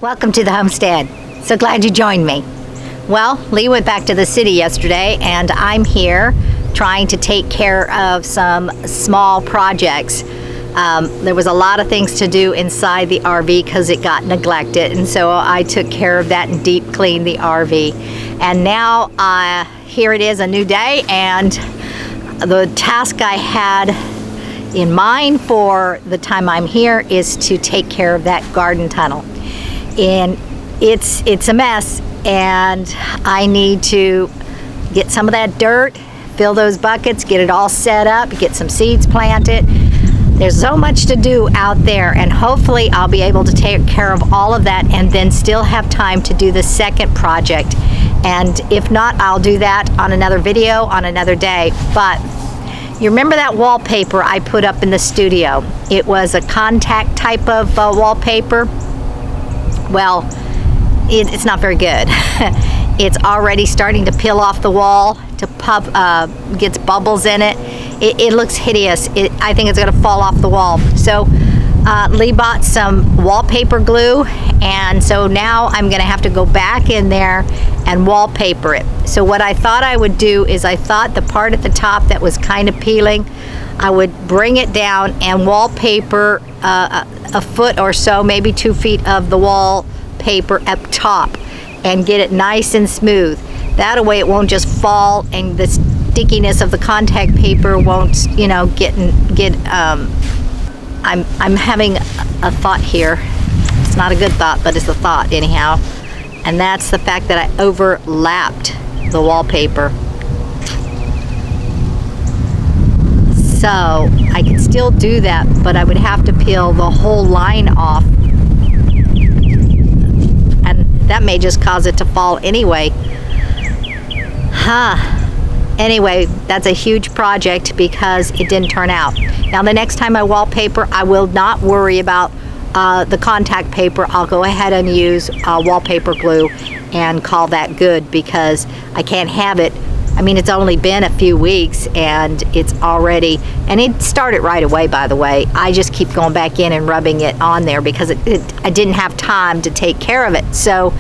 Welcome to the homestead. So glad you joined me. Well, Lee went back to the city yesterday and I'm here trying to take care of some small projects. There was a lot of things to do inside the RV because it got neglected, and so I took care of that and deep cleaned the RV. And now here it is, a new day, and the task I had in mind for the time I'm here is to take care of that garden tunnel. And it's a mess, and I need to get some of that dirt, fill those buckets, get it all set up, get some seeds planted. There's so much to do out there, and hopefully I'll be able to take care of all of that and then still have time to do the second project. And if not, I'll do that on another video on another day. But you remember that wallpaper I put up in the studio? It was a contact type of wallpaper. Well, it's not very good. It's already starting to peel off the wall, to gets bubbles in it. It looks hideous. I think it's gonna fall off the wall. So Lee bought some wallpaper glue, and so now I'm gonna have to go back in there and wallpaper it. So what I thought I would do is, I thought the part at the top that was kind of peeling, I would bring it down and wallpaper a foot or so, maybe 2 feet of the wallpaper up top, and get it nice and smooth. That way it won't just fall, and the stickiness of the contact paper won't, you know, I'm having a thought here. It's not a good thought, but it's a thought anyhow. And that's the fact that I overlapped the wallpaper. So I could still do that, but I would have to peel the whole line off. And that may just cause it to fall anyway. Anyway, that's a huge project because it didn't turn out. Now the next time I wallpaper, I will not worry about the contact paper. I'll go ahead and use wallpaper glue and call that good, because I can't have it. I mean, it's only been a few weeks and it's already, and it started right away, by the way. I just keep going back in and rubbing it on there because I didn't have time to take care of it. So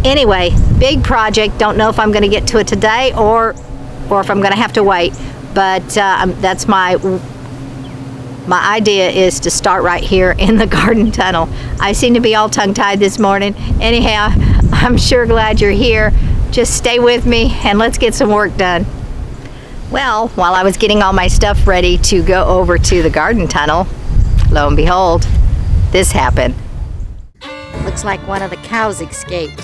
anyway, big project. Don't know if I'm gonna get to it today or if I'm gonna have to wait, but that's my idea, is to start right here in the garden tunnel. I seem to be all tongue-tied this morning. Anyhow, I'm sure glad you're here. Just stay with me and let's get some work done. Well, while I was getting all my stuff ready to go over to the garden tunnel, lo and behold, this happened. Looks like one of the cows escaped.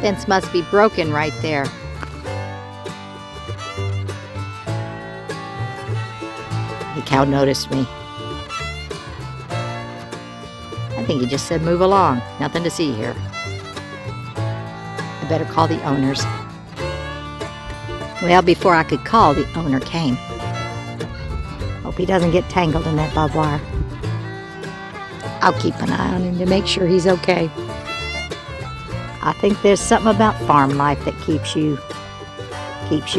Fence must be broken right there. The cow noticed me. I think he just said, move along. Nothing to see here. I better call the owners. Well, before I could call, the owner came. Hope he doesn't get tangled in that barbed wire. I'll keep an eye on him to make sure he's okay. I think there's something about farm life that keeps you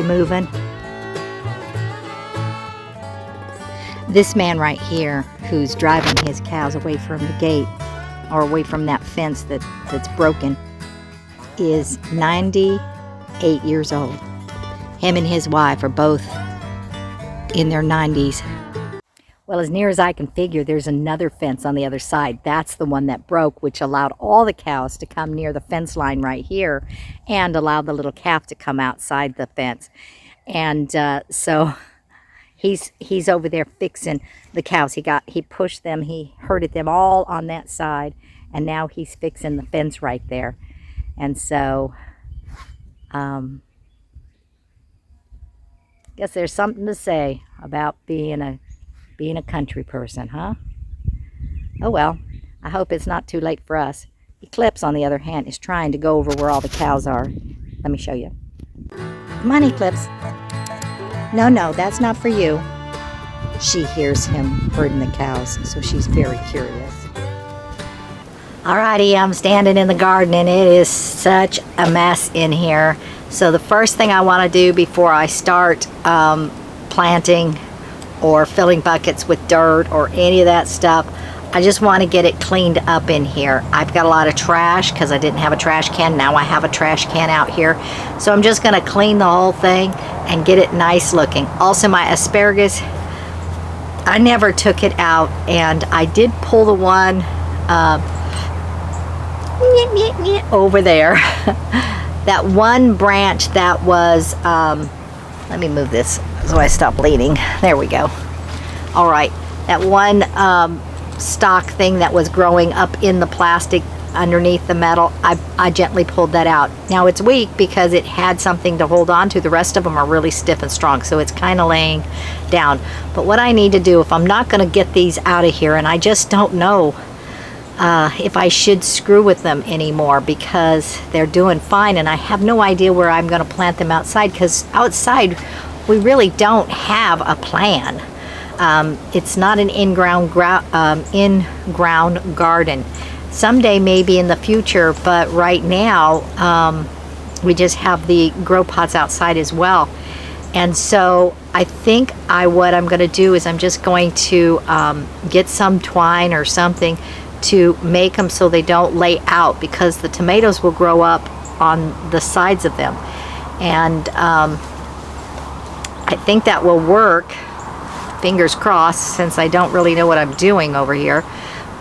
moving. This man right here, who's driving his cows away from the gate, or away from that fence that's broken, is 98 years old. Him and his wife are both in their 90s. Well, as near as I can figure, there's another fence on the other side. That's the one that broke, which allowed all the cows to come near the fence line right here and allowed the little calf to come outside the fence. And so he's over there fixing the cows. He pushed them, he herded them all on that side, and now he's fixing the fence right there. And so guess there's something to say about being a country person, huh? Oh well, I hope it's not too late for us. Eclipse, on the other hand, is trying to go over where all the cows are. Let me show you. Come on, Eclipse. No, that's not for you. She hears him herding the cows, so she's very curious. Alrighty, I'm standing in the garden and it is such a mess in here. So the first thing I want to do before I start planting or filling buckets with dirt or any of that stuff, I just want to get it cleaned up in here. I've got a lot of trash because I didn't have a trash can. Now I have a trash can out here. So I'm just going to clean the whole thing and get it nice looking. Also, my asparagus, I never took it out, and I did pull the one over there. That one branch that was, let me move this so I stop bleeding. There we go. All right, that one stock thing that was growing up in the plastic underneath the metal, I gently pulled that out. Now it's weak because it had something to hold on to. The rest of them are really stiff and strong, so it's kind of laying down. But what I need to do, if I'm not going to get these out of here, and I just don't know if I should screw with them anymore because they're doing fine, and I have no idea where I'm going to plant them outside, because outside we really don't have a plan. It's not an in-ground garden. Someday maybe in the future, but right now we just have the grow pots outside as well. And so I think what I'm going to do is I'm just going to get some twine or something to make them so they don't lay out, because the tomatoes will grow up on the sides of them. And I think that will work, fingers crossed, since I don't really know what I'm doing over here.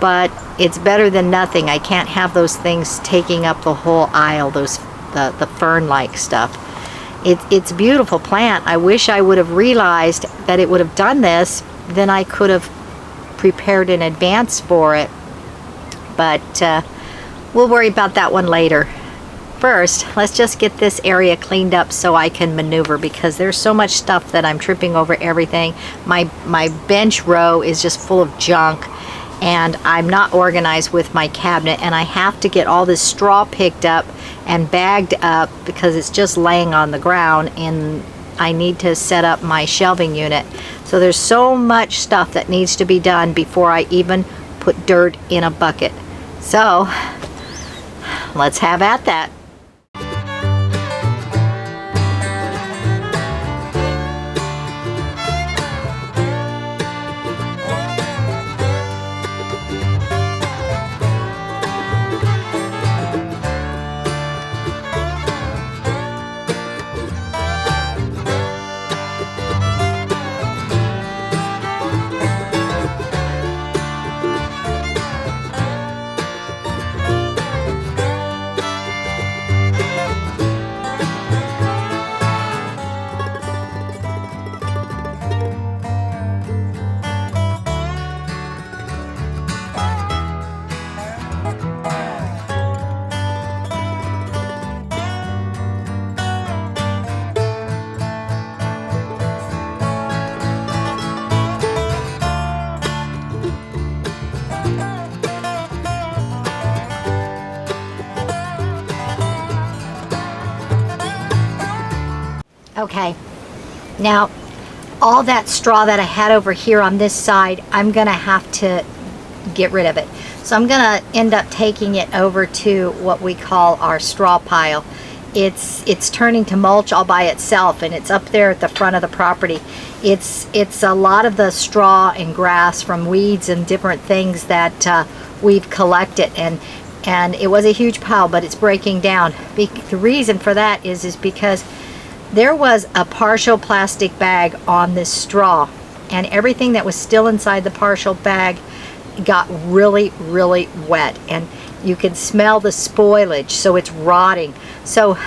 But it's better than nothing. I can't have those things taking up the whole aisle, the fern-like stuff. It's a beautiful plant. I wish I would have realized that it would have done this, then I could have prepared in advance for it. But we'll worry about that one later. First, let's just get this area cleaned up so I can maneuver, because there's so much stuff that I'm tripping over everything. My bench row is just full of junk, and I'm not organized with my cabinet, and I have to get all this straw picked up and bagged up because it's just laying on the ground, and I need to set up my shelving unit. So there's so much stuff that needs to be done before I even put dirt in a bucket. So let's have at that. Okay, now all that straw that I had over here on this side, I'm gonna have to get rid of it. So I'm gonna end up taking it over to what we call our straw pile. It's turning to mulch all by itself, and it's up there at the front of the property. It's a lot of the straw and grass from weeds and different things that we've collected, and it was a huge pile, but it's breaking down. The reason for that is because there was a partial plastic bag on this straw, and everything that was still inside the partial bag got really, really wet, and you can smell the spoilage, so it's rotting. So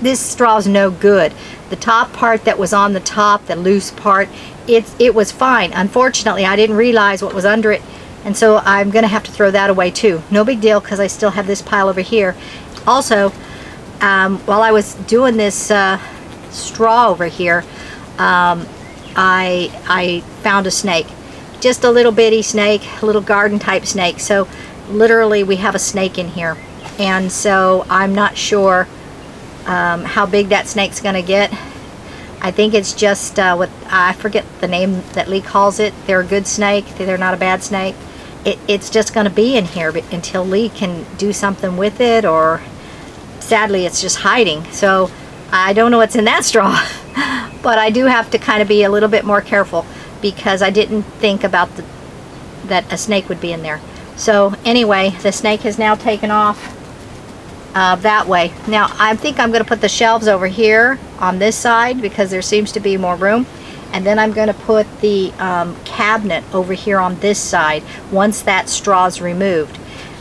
this straw is no good. The top part that was on the top, the loose part, it was fine. Unfortunately, I didn't realize what was under it, and so I'm gonna have to throw that away too. No big deal, because I still have this pile over here. Also, while I was doing this straw over here, I found a snake, just a little bitty snake, a little garden type snake. So literally we have a snake in here, and so I'm not sure how big that snake's gonna get. I think it's just what I forget the name that Lee calls it. They're a good snake, they're not a bad snake. It's just gonna be in here until Lee can do something with it, or sadly it's just hiding. So I don't know what's in that straw, but I do have to kind of be a little bit more careful, because I didn't think about that a snake would be in there. So anyway, the snake has now taken off that way. Now I think I'm going to put the shelves over here on this side because there seems to be more room, and then I'm going to put the cabinet over here on this side once that straw is removed.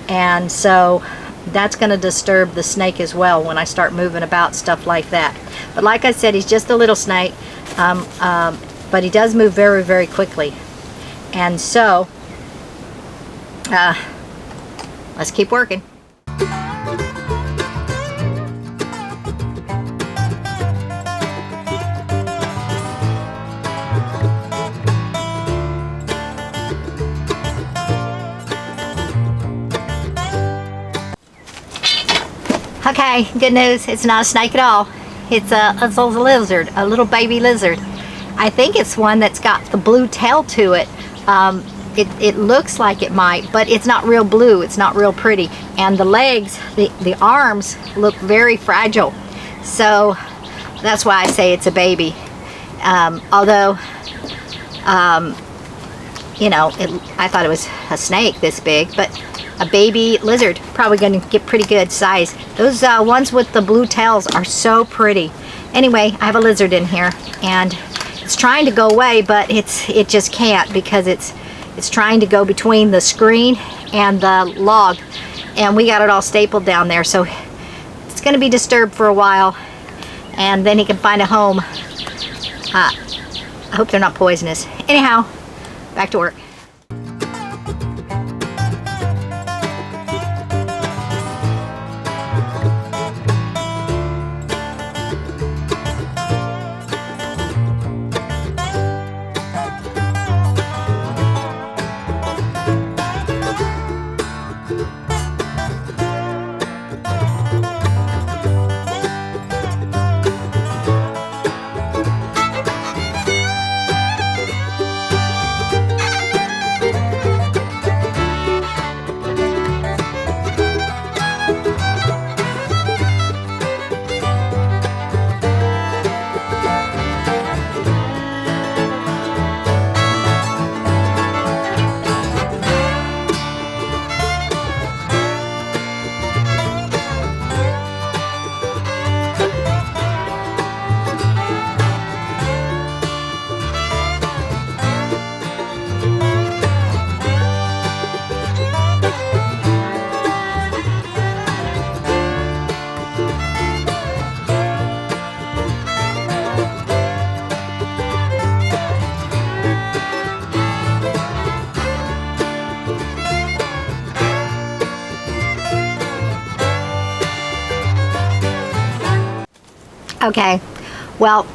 And so that's going to disturb the snake as well when I start moving about stuff like that. But like I said, he's just a little snake, but he does move very, very quickly. And so let's keep working. Okay, good news. It's not a snake at all. It's a lizard, a little baby lizard. I think it's one that's got the blue tail to it. It looks like it might, but it's not real blue. It's not real pretty. And the legs, the arms look very fragile. So that's why I say it's a baby. Although, you know, I thought it was a snake this big, but a baby lizard, probably going to get pretty good size. Those ones with the blue tails are so pretty. Anyway, I have a lizard in here, and it's trying to go away, but it just can't because it's trying to go between the screen and the log, and we got it all stapled down there, so it's going to be disturbed for a while, and then he can find a home. I hope they're not poisonous. Anyhow, back to work. Okay, well,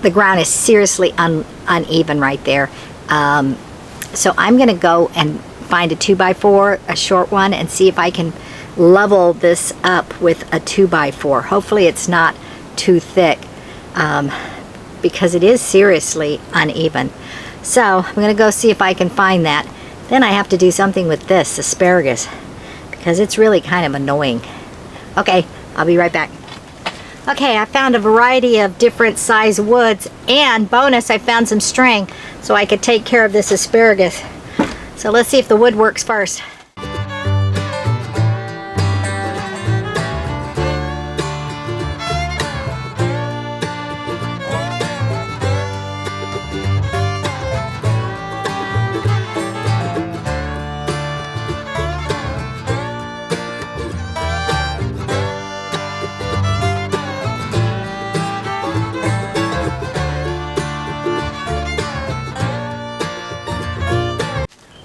the ground is seriously uneven right there. So I'm going to go and find a 2x4, a short one, and see if I can level this up with a 2x4. Hopefully it's not too thick because it is seriously uneven. So I'm going to go see if I can find that. Then I have to do something with this asparagus because it's really kind of annoying. Okay, I'll be right back. Okay, I found a variety of different size woods, and bonus, I found some string so I could take care of this asparagus. So let's see if the wood works first.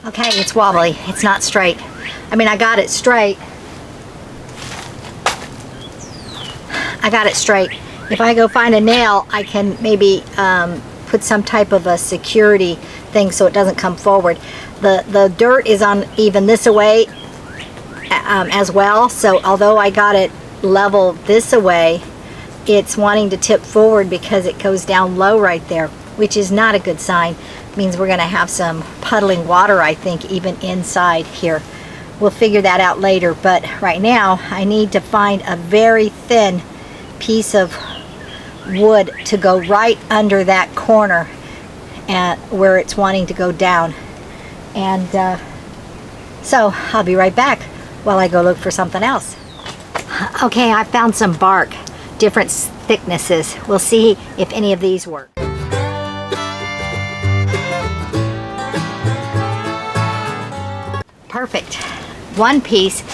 Okay, it's wobbly. It's not straight. I mean, I got it straight. I got it straight. If I go find a nail, I can maybe put some type of a security thing so it doesn't come forward. The dirt is uneven this way as well, so although I got it level this way, it's wanting to tip forward because it goes down low right there, which is not a good sign. It means we're going to have some puddling water, I think, even inside here. We'll figure that out later, but right now I need to find a very thin piece of wood to go right under that corner where it's wanting to go down. And So I'll be right back while I go look for something else. Okay, I found some bark, different thicknesses. We'll see if any of these work. Perfect. One piece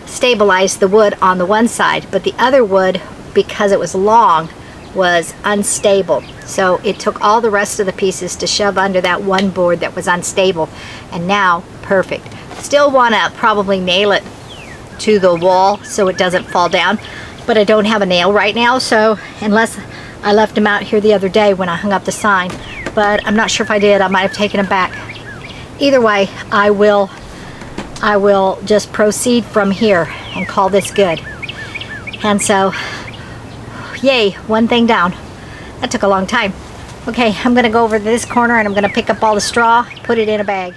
stabilized the wood on the one side, but the other wood, because it was long, was unstable. So it took all the rest of the pieces to shove under that one board that was unstable, and now perfect. Still want to probably nail it to the wall so it doesn't fall down, but I don't have a nail right now, so unless I left them out here the other day when I hung up the sign, but I'm not sure if I did. I might have taken them back. Either way, I will just proceed from here and call this good. And so, yay, one thing down. That took a long time. Okay, I'm gonna go over to this corner and I'm gonna pick up all the straw, put it in a bag.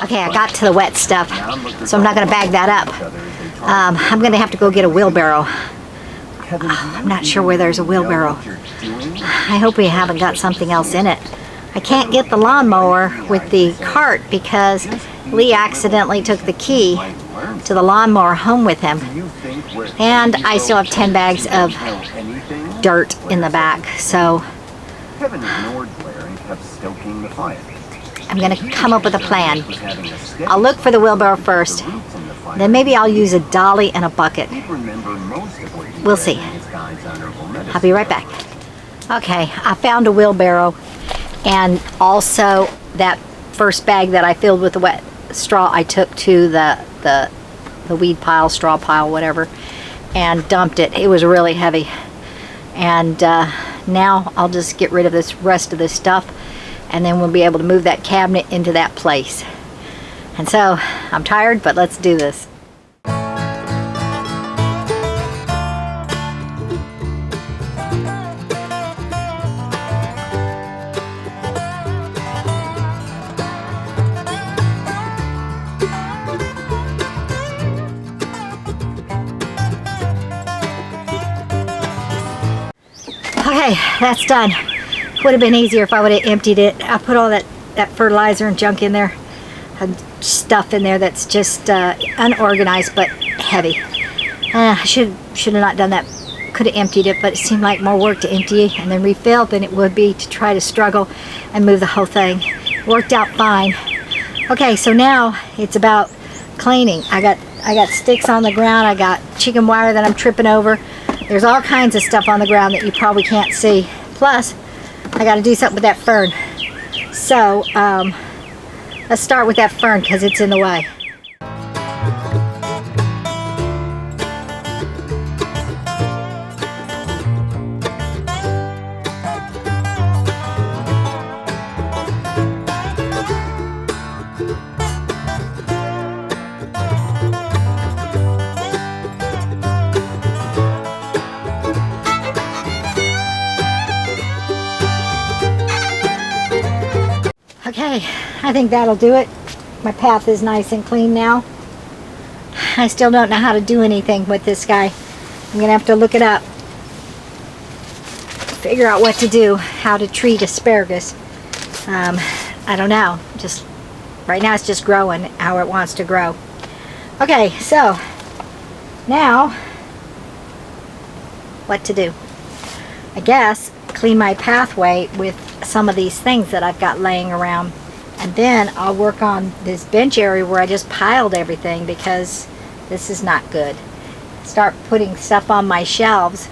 Okay, I got to the wet stuff, so I'm not going to bag that up. I'm going to have to go get a wheelbarrow. I'm not sure where there's a wheelbarrow. I hope we haven't got something else in it. I can't get the lawnmower with the cart because Lee accidentally took the key to the lawnmower home with him. And I still have 10 bags of dirt in the back, so I'm going to come up with a plan. I'll look for the wheelbarrow first, then maybe I'll use a dolly and a bucket. We'll see. I'll be right back. Okay, I found a wheelbarrow, and also that first bag that I filled with the wet straw I took to the weed pile, straw pile, whatever, and dumped it. It was really heavy. And now I'll just get rid of this rest of this stuff, and then we'll be able to move that cabinet into that place. And so, I'm tired, but let's do this. Okay, that's done. Would have been easier if I would have emptied it. I put all that fertilizer and junk in there, and stuff in there that's just unorganized but heavy. I should have not done that. Could have emptied it, but it seemed like more work to empty and then refill than it would be to try to struggle and move the whole thing. Worked out fine. Okay, so now it's about cleaning. I got sticks on the ground. I got chicken wire that I'm tripping over. There's all kinds of stuff on the ground that you probably can't see. Plus, I got to do something with that fern. So, let's start with that fern because it's in the way. Okay, I think that'll do it. My path is nice and clean now. I still don't know how to do anything with this guy. I'm gonna have to look it up. Figure out what to do, how to treat asparagus. I don't know. Just right now it's just growing how it wants to grow. Okay, so now what to do? I guess clean my pathway with some of these things that I've got laying around, and then I'll work on this bench area where I just piled everything because this is not good. Start putting stuff on my shelves,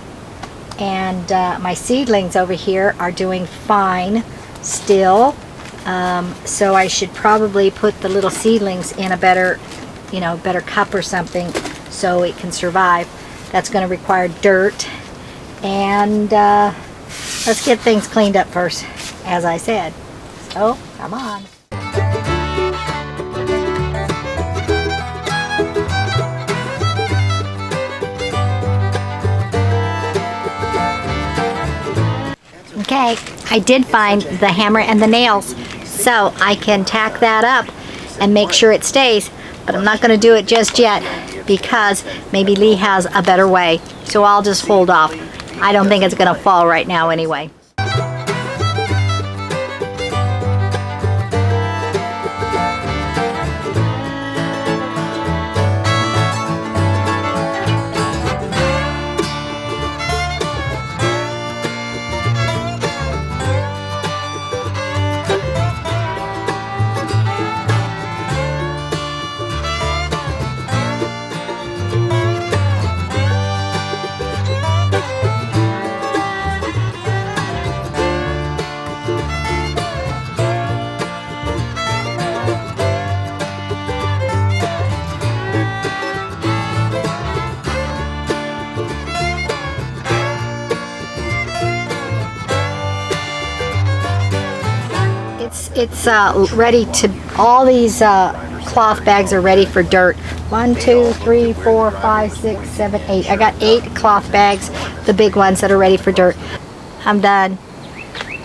and my seedlings over here are doing fine still, so I should probably put the little seedlings in a better cup or something so it can survive. That's going to require dirt, and let's get things cleaned up first, as I said. So, come on. Okay, I did find the hammer and the nails, so I can tack that up and make sure it stays. But I'm not going to do it just yet because maybe Lee has a better way. So I'll just hold off. I don't think it's going to fall right now anyway. It's ready to, all these cloth bags are ready for dirt. 1, 2, 3, 4, 5, 6, 7, 8. I got 8 cloth bags, the big ones that are ready for dirt. I'm done.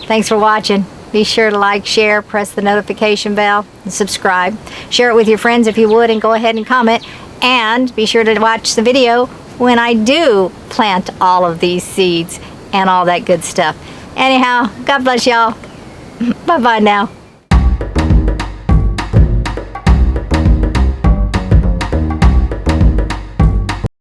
Thanks for watching. Be sure to like, share, press the notification bell, and subscribe. Share it with your friends if you would, and go ahead and comment. And be sure to watch the video when I do plant all of these seeds and all that good stuff. Anyhow, God bless y'all. Bye-bye now.